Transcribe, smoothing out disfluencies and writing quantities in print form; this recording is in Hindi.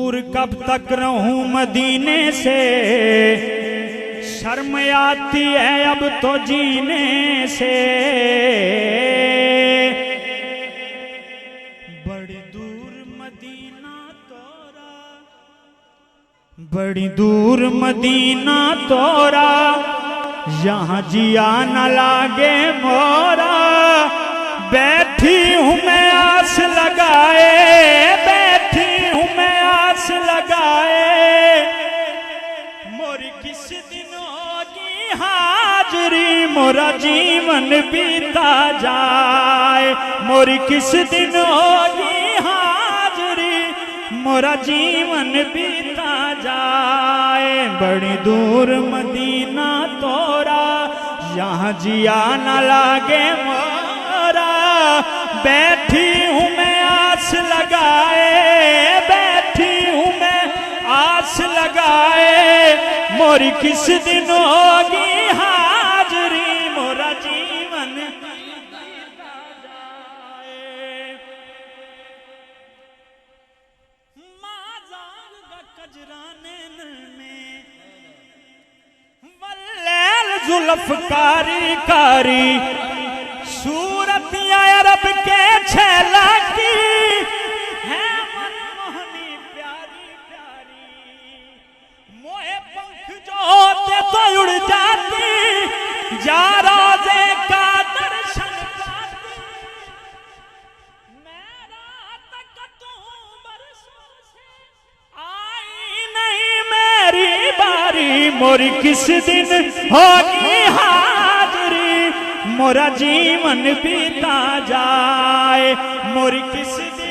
दूर कब तक रहूं मदीने से, शर्म आती है अब तो जीने से। बड़ी दूर मदीना तोरा, बड़ी दूर मदीना तोरा, यहाँ जिया न लागे मोरा। बैठी हूँ मैं आस लगाए, बैठी हूँ मैं आस लगाए, मोरी किस दिन होगी हाजरी, मोरा जीवन बीता जाए। मोरी किस दिन होगी हाजरी, मोरा जीवन बीता जाए। बड़ी दूर मदीना तोरा, यहाँ जिया न लागे मोरा। बैठी हूँ मैं आस लगाए, बैठी हूँ मैं आस लगाए, मोरी किस दिन होगी हाजरी, मोरा जीवन बीता जाए। माज़ाग कजराने में वल्लैल जुल्फ़कारी कारी, सूरत अरब के छैला की है मनमोहनी प्यारी प्यारी। मोहे पंख जो होते तो उड़ जाती, जा रोज़े का दर्शन पाती। मैं रात कटूं बरसों से, आई नहीं मेरी बारी, मोरी किस दिन होगी हाजरी, मोरा जीवन बीता जाए। मोरी किस दिन